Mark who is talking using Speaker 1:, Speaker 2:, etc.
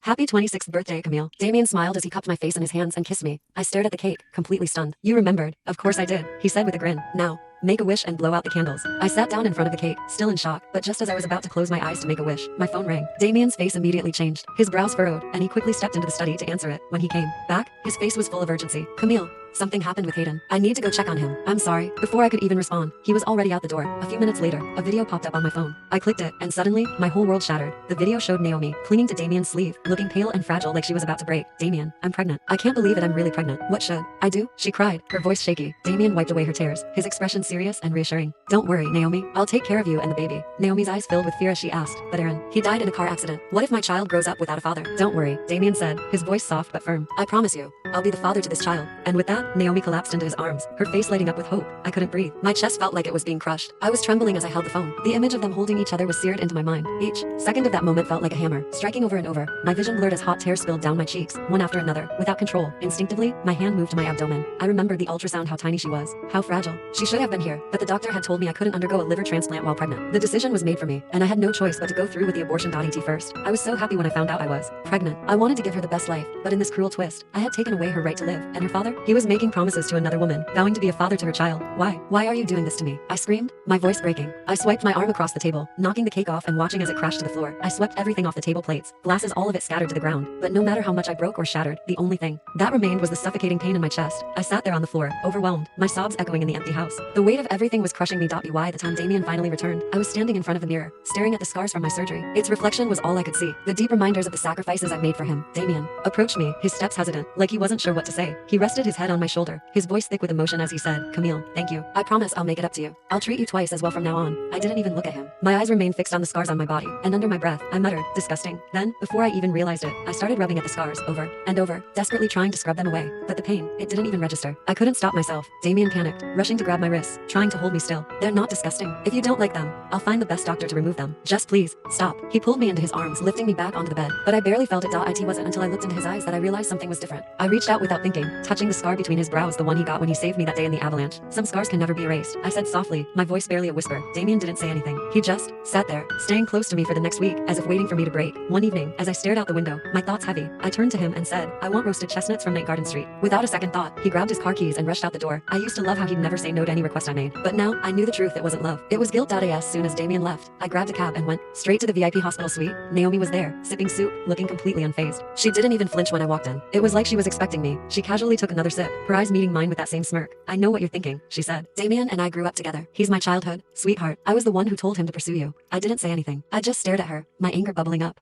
Speaker 1: Happy 26th birthday, Camille. Damien smiled as he cupped my face in his hands and kissed me. I stared at the cake, completely stunned. You remembered? Of course I did, he said with a grin. Now, make a wish and blow out the candles. I sat down in front of the cake, still in shock, but just as I was about to close my eyes to make a wish, my phone rang. Damien's face immediately changed. His brows furrowed, and he quickly stepped into the study to answer it. When he came back, his face was full of urgency. Camille, something happened with Hayden. I need to go check on him. I'm sorry. Before I could even respond, he was already out the door. A few minutes later, a video popped up on my phone. I clicked it, and suddenly, my whole world shattered. The video showed Naomi, clinging to Damien's sleeve, looking pale and fragile like she was about to break. Damien, I'm pregnant. I can't believe it, I'm really pregnant. What should I do? She cried, her voice shaky. Damien wiped away her tears, his expression serious and reassuring. Don't worry, Naomi. I'll take care of you and the baby. Naomi's eyes filled with fear as she asked, but Aaron, he died in a car accident. What if my child grows up without a father? Don't worry, Damien said, his voice soft but firm. I promise you, I'll be the father to this child. And with that, Naomi collapsed into his arms, her face lighting up with hope. I couldn't breathe. My chest felt like it was being crushed. I was trembling as I held the phone. The image of them holding each other was seared into my mind. Each second of that moment felt like a hammer, striking over and over. My vision blurred as hot tears spilled down my cheeks, one after another, without control. Instinctively, my hand moved to my abdomen. I remembered the ultrasound, how tiny she was, how fragile. She should have been here, but the doctor had told me I couldn't undergo a liver transplant while pregnant. The decision was made for me, and I had no choice but to go through with the abortion.et first. I was so happy when I found out I was pregnant. I wanted to give her the best life, but in this cruel twist, I had taken away her right to live. And her father? He was making promises to another woman, vowing to be a father to her child. Why? Why are you doing this to me? I screamed, my voice breaking. I swiped my arm across the table, knocking the cake off and watching as it crashed to the floor. I swept everything off the table plates, glasses, all of it scattered to the ground. But no matter how much I broke or shattered, the only thing that remained was the suffocating pain in my chest. I sat there on the floor, overwhelmed, my sobs echoing in the empty house. The weight of everything was crushing me. By the time Damien finally returned, I was standing in front of a mirror, staring at the scars from my surgery. Its reflection was all I could see, the deep reminders of the sacrifices I made for him. Damien approached me, his steps hesitant, like he wasn't sure what to say. He rested his head on my shoulder, his voice thick with emotion as he said, Camille, thank you. I promise I'll make it up to you. I'll treat you twice as well from now on. I didn't even look at him. My eyes remained fixed on the scars on my body, and under my breath, I muttered, disgusting. Then, before I even realized it, I started rubbing at the scars, over and over, desperately trying to scrub them away. But the pain, it didn't even register. I couldn't stop myself. Damien panicked, rushing to grab my wrists, trying to hold me still. They're not disgusting. If you don't like them, I'll find the best doctor to remove them. Just please, stop. He pulled me into his arms, lifting me back onto the bed. But I barely felt it. It wasn't until I looked into his eyes that I realized something was different. I reached out without thinking, touching the scar between his brows, the one he got when he saved me that day in the avalanche. Some scars can never be erased, I said softly, my voice barely a whisper. Damien didn't say anything. He just sat there, staying close to me for the next week, as if waiting for me to break. One evening, as I stared out the window, my thoughts heavy, I turned to him and said, I want roasted chestnuts from Night Garden Street. Without a second thought, he grabbed his car keys and rushed out the door. I used to love how he'd never say no to any request I made, but now I knew the truth. It wasn't love. It was guilt. As soon as Damien left, I grabbed a cab and went straight to the VIP hospital suite. Naomi was there, sipping soup, looking completely unfazed. She didn't even flinch when I walked in. It was like she was expecting me. She casually took another sip, her eyes meeting mine with that same smirk. I know what you're thinking, she said. Damien and I grew up together. He's my childhood, sweetheart. I was the one who told him to pursue you. I didn't say anything. I just stared at her, my anger bubbling up.